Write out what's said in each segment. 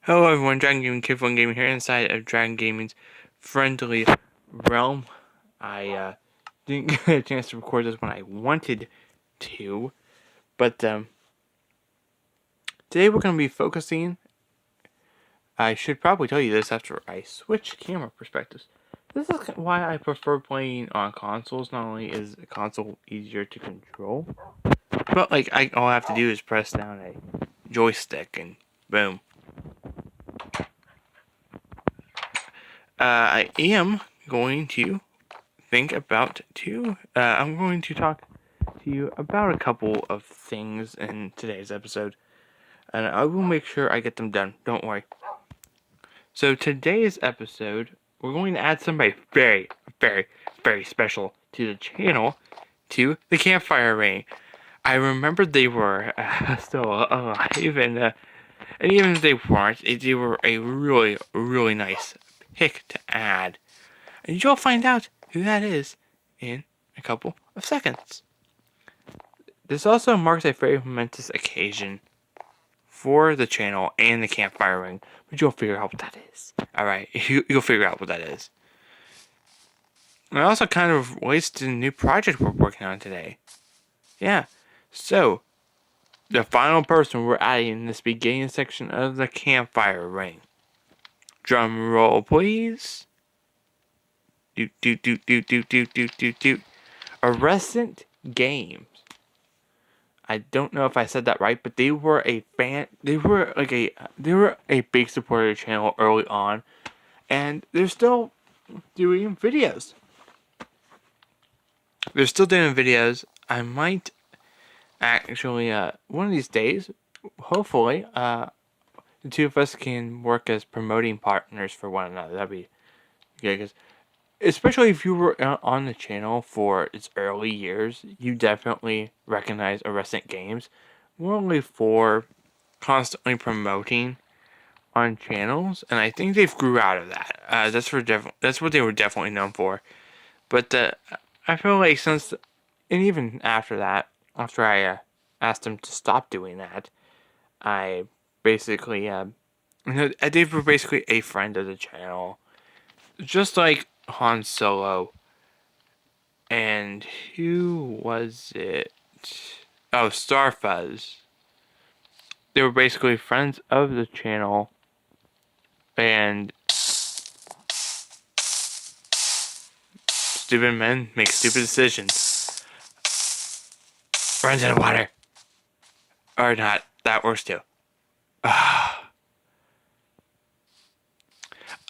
Hello everyone, Dragongaming Kid Fun Gaming here inside of Dragongaming's friendly realm. I didn't get a chance to record this when I wanted to, but today we're going to be focusing. I should probably tell you this after I switch camera perspectives. This is why I prefer playing on consoles. Not only is a console easier to control, but like all I have to do is press down a joystick and boom. I am going to I'm going to talk to you about a couple of things in today's episode, and I will make sure I get them done. Don't worry. So today's episode, we're going to add somebody very, very, very special to the channel, to the Campfire Ring. I remember they were still alive, and even if they weren't, they were a really, really nice pick to add. And you'll find out who that is in a couple of seconds. This also marks a very momentous occasion for the channel and the Campfire Ring, but you'll figure out what that is. Alright, you'll figure out what that is. And it also kind of relates to the new project we're working on today. Yeah, so the final person we're adding in this beginning section of the Campfire Ring. Drum roll, please. Doot doot doot doot doot doot doot doot doot. Aurescent Games. I don't know if I said that right, but they were a big supporter of the channel early on, and they're still doing videos. I might actually one of these days, hopefully, the two of us can work as promoting partners for one another. That'd be good, because especially if you were on the channel for its early years, you definitely recognize Aurescent Games, more only for constantly promoting on channels, and I think they've grew out of that. That's what they were definitely known for. But I feel like since, and even after that, after I asked them to stop doing that, I basically, they were basically a friend of the channel, just like Han Solo. And who was it? Oh, Starfuzz. They were basically friends of the channel, and stupid men make stupid decisions. Runs in the water. Or not. That works too.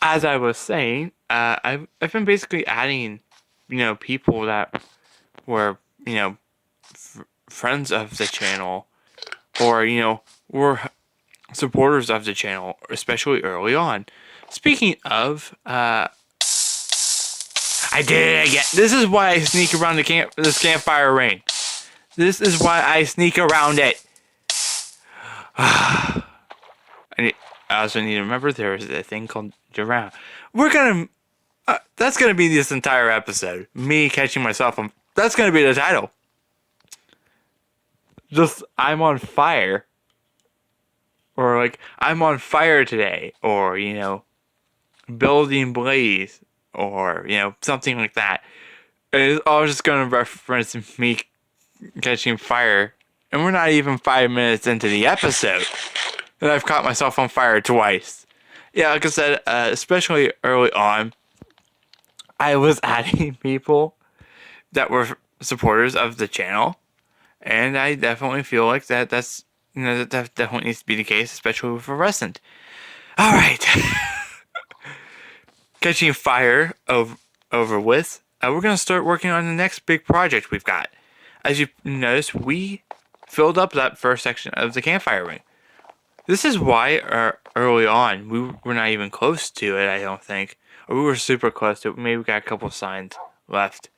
As I was saying, I've been basically adding, people that were, friends of the channel, or, were supporters of the channel, especially early on. Speaking of, I did it again. This is why I sneak around this campfire ring. This is why I sneak around it. I also need to remember there is a thing called giraffe. That's gonna be this entire episode. Me catching myself on. That's gonna be the title. Just, I'm on fire. Or like, I'm on fire today. Or, building blaze. Or, something like that. It's all just gonna reference me catching fire. And we're not even 5 minutes into the episode. And I've caught myself on fire twice. Yeah, like I said, especially early on, I was adding people that were supporters of the channel, and I definitely feel like that's that definitely needs to be the case, especially with Aurescent. All right, catching fire over with. We're gonna start working on the next big project we've got. As you noticed, we filled up that first section of the Campfire Ring. This is why early on we were not even close to it, I don't think. Or we were super close to it. Maybe we got a couple signs left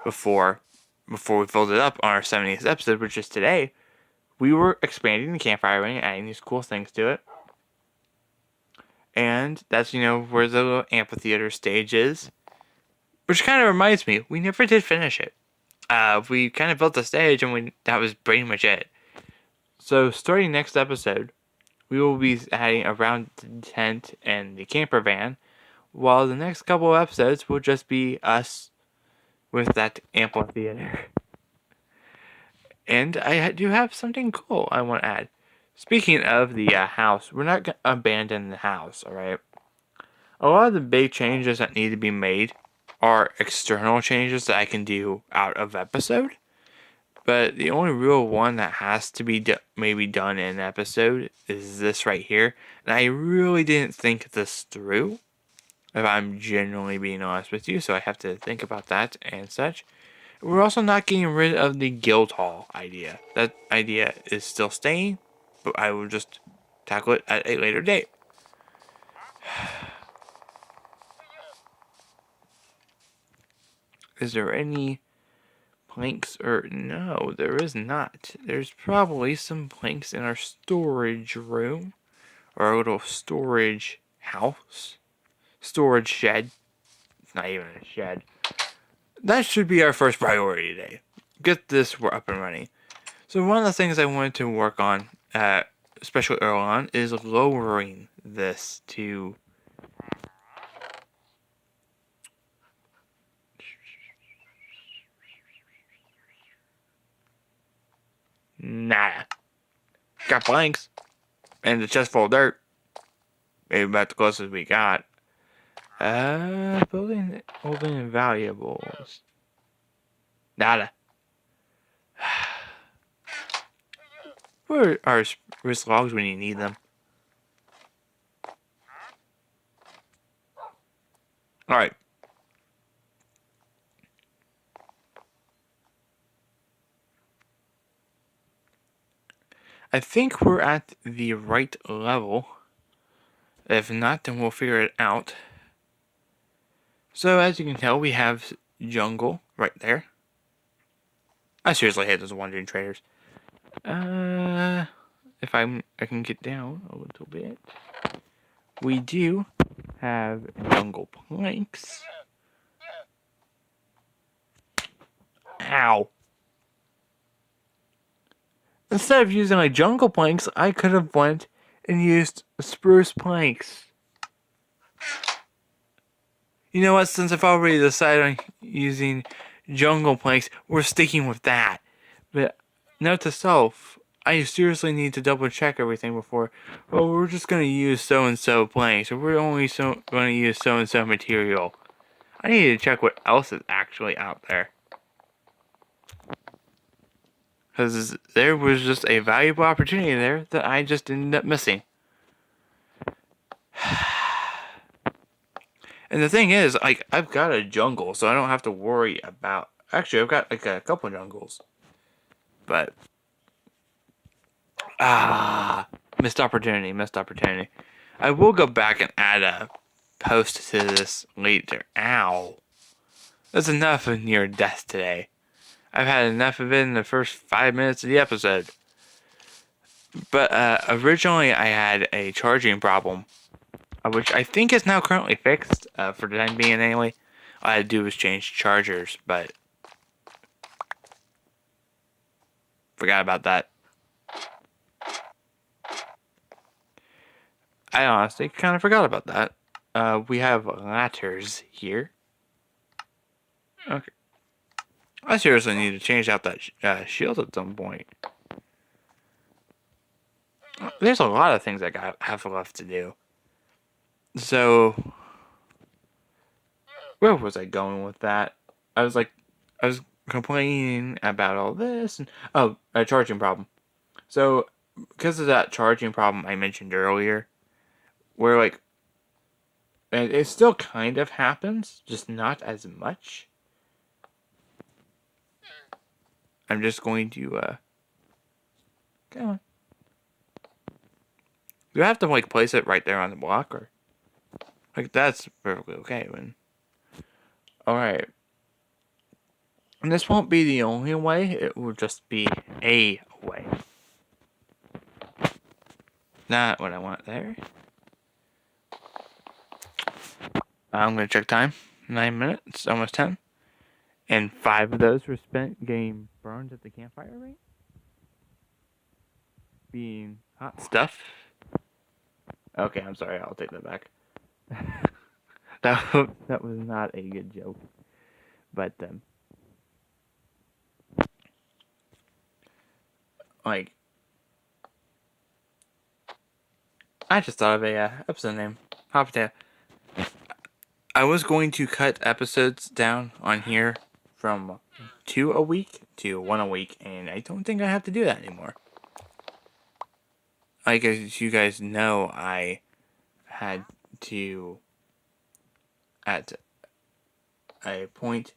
before we filled it up on our 70th episode, which is today. We were expanding the Campfire Ring, adding these cool things to it. And that's, where the little amphitheater stage is. Which kind of reminds me, we never did finish it. We kind of built the stage, and that was pretty much it. So starting next episode, we will be adding around the tent and the camper van, while the next couple of episodes will just be us with that amphitheater. And I do have something cool I want to add. Speaking of the house, we're not going to abandon the house, alright? A lot of the big changes that need to be made are external changes that I can do out of episode. But the only real one that has to be maybe done in an episode is this right here. And I really didn't think this through, if I'm genuinely being honest with you. So I have to think about that and such. We're also not getting rid of the guild hall idea. That idea is still staying, but I will just tackle it at a later date. Is there any planks? Or no, there is not. There's probably some planks in our storage room, or our little storage house, storage shed. It's not even a shed. That should be our first priority today. Get this up and running. So one of the things I wanted to work on, especially early on, is lowering this to nada. Got planks and the chest full of dirt. Maybe about the closest we got. Building valuables. Nada. Where are spruce logs when you need them? Alright. I think we're at the right level. If not, then we'll figure it out. So as you can tell, we have jungle right there. I seriously hate those wandering traders. If I can get down a little bit. We do have jungle planks. Ow. Instead of using like jungle planks, I could have went and used spruce planks. You know what, since I've already decided on using jungle planks, we're sticking with that. But note to self, I seriously need to double check everything before. Well, we're just going to use so-and-so planks, or we're only going to use so-and-so material. I need to check what else is actually out there. Because there was just a valuable opportunity there that I just ended up missing. And the thing is, like, I've got a jungle, so I don't have to worry about... Actually, I've got, like, a couple jungles. But... missed opportunity. I will go back and add a post to this later. Ow. That's enough of near death today. I've had enough of it in the first 5 minutes of the episode. But, originally I had a charging problem, which I think is now currently fixed, for the time being anyway. All I had to do was change chargers, but... forgot about that. I honestly kind of forgot about that. We have ladders here. Okay. I seriously need to change out that shield at some point. There's a lot of things I have left to do. So, where was I going with that? I was complaining about all this, and a charging problem. So, because of that charging problem I mentioned earlier, where like, and it still kind of happens, just not as much. I'm just going to, come on. Do I have to like place it right there on the block, or like that's perfectly okay when. All right. And this won't be the only way; it will just be a way. Not what I want there. I'm gonna check time. 9 minutes, almost 10, and 5 of those were spent getting burned at the campfire ring, being hot stuff. Okay, I'm sorry. I'll take that back. That was not a good joke. But like, I just thought of a episode name. Hot potato. I was going to cut episodes down on here from 2 a week to 1 a week, and I don't think I have to do that anymore. Like, as you guys know, I had to, at a point...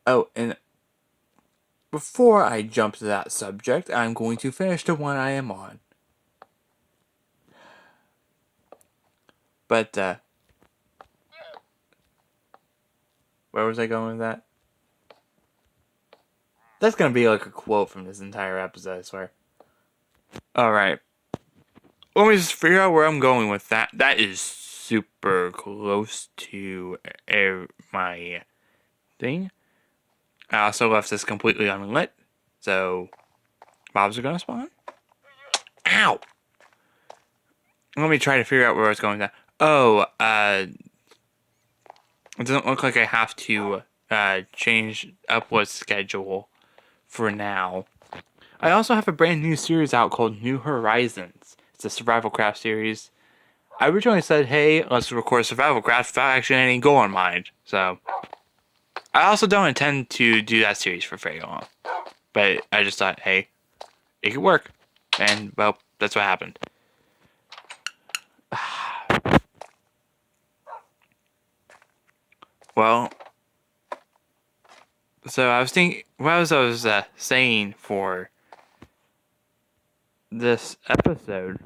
Oh, and before I jump to that subject, I'm going to finish the one I am on. But, where was I going with that? That's gonna be like a quote from this entire episode, I swear. Alright. Let me just figure out where I'm going with that. That is super close to my thing. I also left this completely unlit, so mobs are gonna spawn. Ow! Let me try to figure out where I was going with that. Oh, it doesn't look like I have to change upload schedule for now. I also have a brand new series out called New Horizons. It's a survival craft series. I originally said, hey, let's record survival craft without actually any goal in mind. So, I also don't intend to do that series for very long. But I just thought, hey, it could work. And, well, that's what happened. Well, so I was thinking, what I was saying for this episode